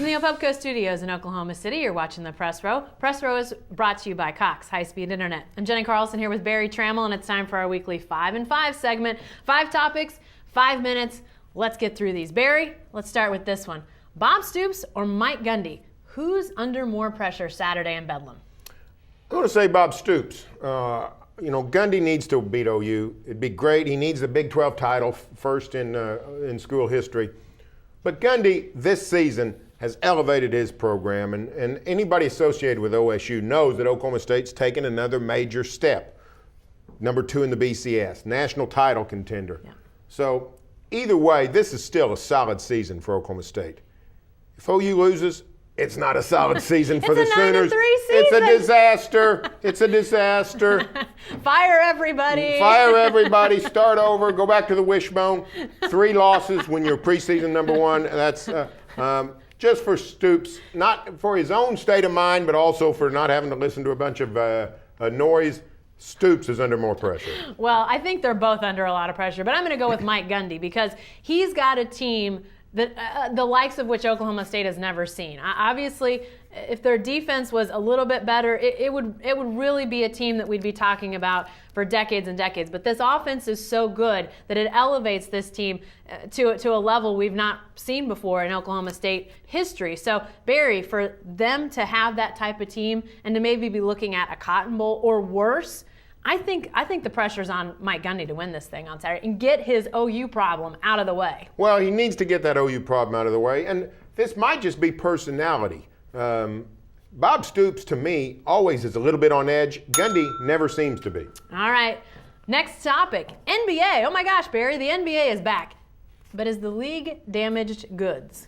From the Opubco Studios in Oklahoma City, you're watching the Press Row. Press Row is brought to you by Cox High-Speed Internet. I'm Jenny Carlson here with Barry Trammell, and it's time for our weekly 5 and 5 segment. 5 topics, 5 minutes. Let's get through these. Barry, let's start with this one. Bob Stoops or Mike Gundy? Who's under more pressure Saturday in Bedlam? I'm going to say Bob Stoops. Gundy needs to beat OU. It'd be great. He needs the Big 12 title, first in school history. But Gundy, this season, has elevated his program, and anybody associated with OSU knows that Oklahoma State's taken another major step. Number 2 in the BCS, national title contender. Yeah. So either way, this is still a solid season for Oklahoma State. If OU loses, it's not a solid season for the Sooners. It's a disaster. It's a disaster. Fire everybody. Fire everybody. Start over. Go back to the wishbone. 3 losses when you're preseason number 1. That's just for Stoops, not for his own state of mind, but also for not having to listen to a bunch of noise. Stoops is under more pressure. Well, I think they're both under a lot of pressure, but I'm going to go with Mike Gundy because he's got a team that the likes of which Oklahoma State has never seen. Obviously, if their defense was a little bit better, it would really be a team that we'd be talking about for decades and decades. But this offense is so good that it elevates this team to a level we've not seen before in Oklahoma State history. So, Barry, for them to have that type of team and to maybe be looking at a Cotton Bowl or worse, I think the pressure's on Mike Gundy to win this thing on Saturday and get his OU problem out of the way. Well, he needs to get that OU problem out of the way, and this might just be personality. Bob Stoops, to me, always is a little bit on edge. Gundy never seems to be. All right, next topic, NBA. Oh my gosh, Barry, the NBA is back. But is the league damaged goods?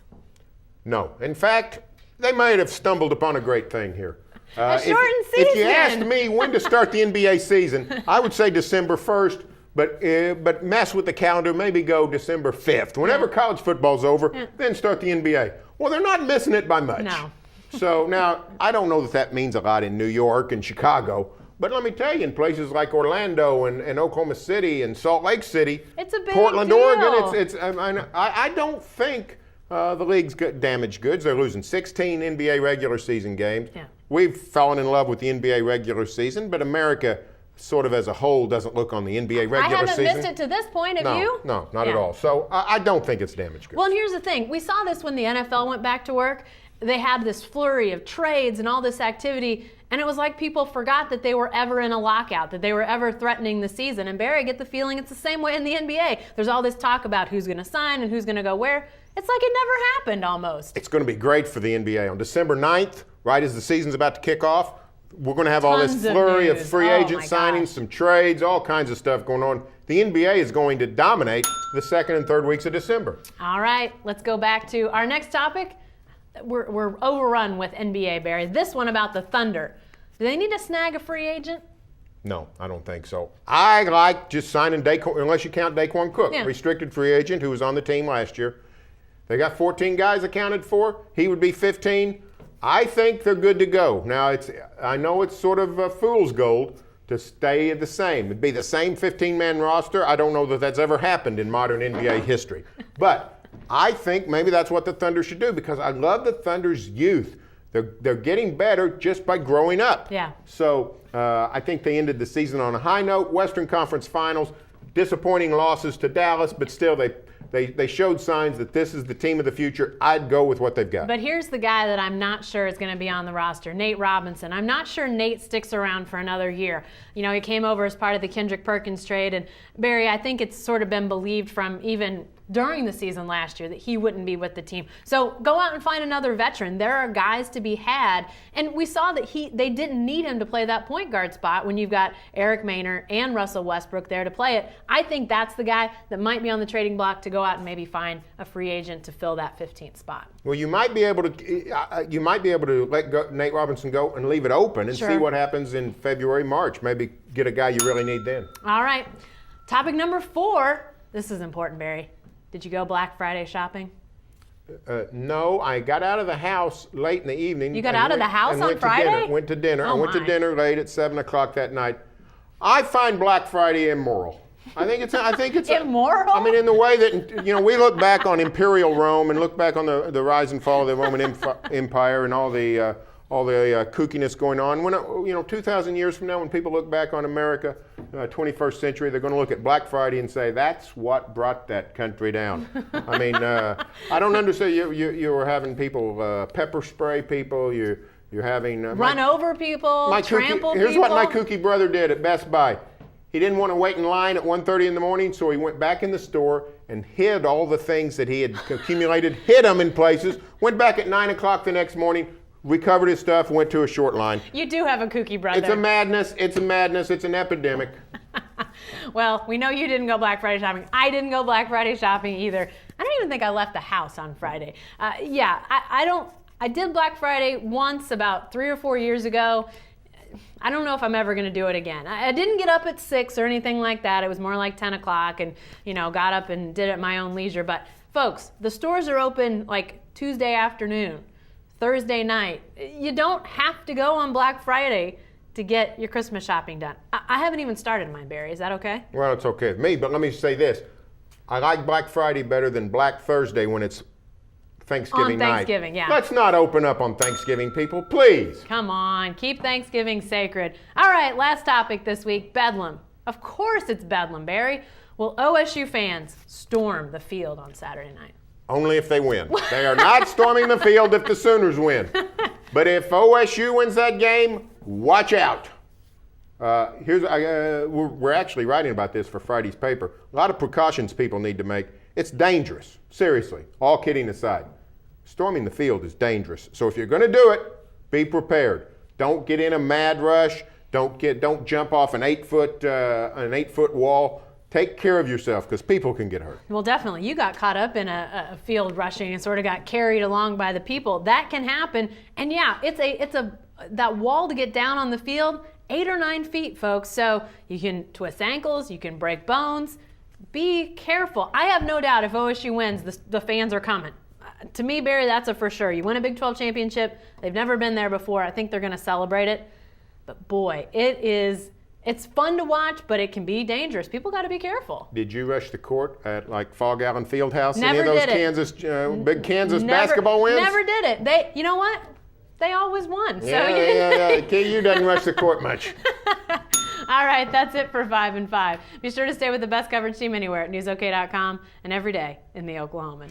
No. In fact, they might have stumbled upon a great thing here. A shortened season. If you asked me when to start the NBA season, I would say December 1st, but mess with the calendar, maybe go December 5th. Whenever college football's over, then start the NBA. Well, they're not missing it by much. No. So now, I don't know that means a lot in New York and Chicago, but let me tell you, in places like Orlando and Oklahoma City and Salt Lake City, it's a big Portland, deal. Oregon, I don't think the league's damaged goods. They're losing 16 NBA regular season games. Yeah. We've fallen in love with the NBA regular season, but America sort of as a whole doesn't look on the NBA regular season. I haven't missed it to this point, have you? No, not at all. So I don't think it's damaged goods. Well, and here's the thing. We saw this when the NFL went back to work. They had this flurry of trades and all this activity, and it was like people forgot that they were ever in a lockout, that they were ever threatening the season. And Barry, I get the feeling it's the same way in the NBA. There's all this talk about who's going to sign and who's going to go where. It's like it never happened almost. It's going to be great for the NBA. On December 9th, right as the season's about to kick off, we're going to have all this flurry of free agent signings, some trades, all kinds of stuff going on. The NBA is going to dominate the 2nd and 3rd weeks of December. All right, let's go back to our next topic. We're overrun with NBA, Barry. This one about the Thunder. Do they need to snag a free agent? No, I don't think so. I like just signing Daquan, unless you count Daquan Cook, restricted free agent who was on the team last year. They got 14 guys accounted for. He would be 15. I think they're good to go. Now, I know it's sort of a fool's gold to stay the same. It'd be the same 15-man roster. I don't know that that's ever happened in modern NBA history. But I think maybe that's what the Thunder should do because I love the Thunder's youth. They're getting better just by growing up. Yeah. So I think they ended the season on a high note. Western Conference Finals, disappointing losses to Dallas, but still they showed signs that this is the team of the future. I'd go with what they've got. But here's the guy that I'm not sure is going to be on the roster, Nate Robinson. I'm not sure Nate sticks around for another year. You know, he came over as part of the Kendrick Perkins trade. And Barry, I think it's sort of been believed from even during the season last year that he wouldn't be with the team. So go out and find another veteran. There are guys to be had. And we saw that they didn't need him to play that point guard spot when you've got Eric Maynor and Russell Westbrook there to play it. I think that's the guy that might be on the trading block to go out and maybe find a free agent to fill that 15th spot. Well, you might be able to let Nate Robinson go and leave it open and see what happens in February, March. Maybe get a guy you really need then. All right. Topic number 4. This is important, Barry. Did you go Black Friday shopping? No, I got out of the house late in the evening. You got out of the house on Friday? Went to dinner. Oh, I went to dinner late at 7 o'clock that night. I find Black Friday immoral. I think it's immoral. I mean, in the way that we look back on Imperial Rome and look back on the rise and fall of the Roman Empire and all the kookiness going on. When 2,000 years from now, when people look back on America, 21st century, they're going to look at Black Friday and say that's what brought that country down. I mean, I don't understand. You were having people pepper spray people. You're having run over people, trample people. Here's what my kooky brother did at Best Buy. He didn't want to wait in line at 1:30 in the morning, so he went back in the store and hid all the things that he had accumulated, hid them in places, went back at 9 o'clock the next morning, recovered his stuff, went to a short line. You do have a kooky brother. It's a madness. It's an epidemic. Well, we know you didn't go Black Friday shopping. I didn't go Black Friday shopping either. I don't even think I left the house on Friday. I did Black Friday once about 3 or 4 years ago. I don't know if I'm ever going to do it again. I didn't get up at 6 or anything like that. It was more like 10 o'clock and, got up and did it at my own leisure. But folks, the stores are open like Tuesday afternoon, Thursday night. You don't have to go on Black Friday to get your Christmas shopping done. I haven't even started mine, Barry. Is that okay? Well, it's okay with me, but let me say this. I like Black Friday better than Black Thursday when it's Thanksgiving night. On Thanksgiving, yeah. Let's not open up on Thanksgiving, people, please. Come on, keep Thanksgiving sacred. All right, last topic this week, Bedlam. Of course it's Bedlam, Barry. Will OSU fans storm the field on Saturday night? Only if they win. They are not storming the field if the Sooners win. But if OSU wins that game, watch out. We're actually writing about this for Friday's paper. A lot of precautions people need to make. It's dangerous, seriously, all kidding aside. Storming the field is dangerous. So if you're going to do it, be prepared. Don't get in a mad rush. Don't jump off an 8-foot wall. Take care of yourself because people can get hurt. Well, definitely. You got caught up in a field rushing and sort of got carried along by the people. That can happen. And yeah, that wall to get down on the field, 8 or 9 feet, folks. So you can twist ankles, you can break bones. Be careful. I have no doubt if OSU wins, the fans are coming. To me, Barry, that's a for sure. You win a Big 12 championship. They've never been there before. I think they're going to celebrate it. But boy, it's fun to watch, but it can be dangerous. People got to be careful. Did you rush the court at like Fog Allen Fieldhouse? Never Any of those did it. Big Kansas basketball wins? Never did it. You know what? They always won. Yeah. KU doesn't rush the court much. All right, that's it for 5 and 5. Be sure to stay with the best coverage team anywhere at newsok.com and every day in the Oklahoman.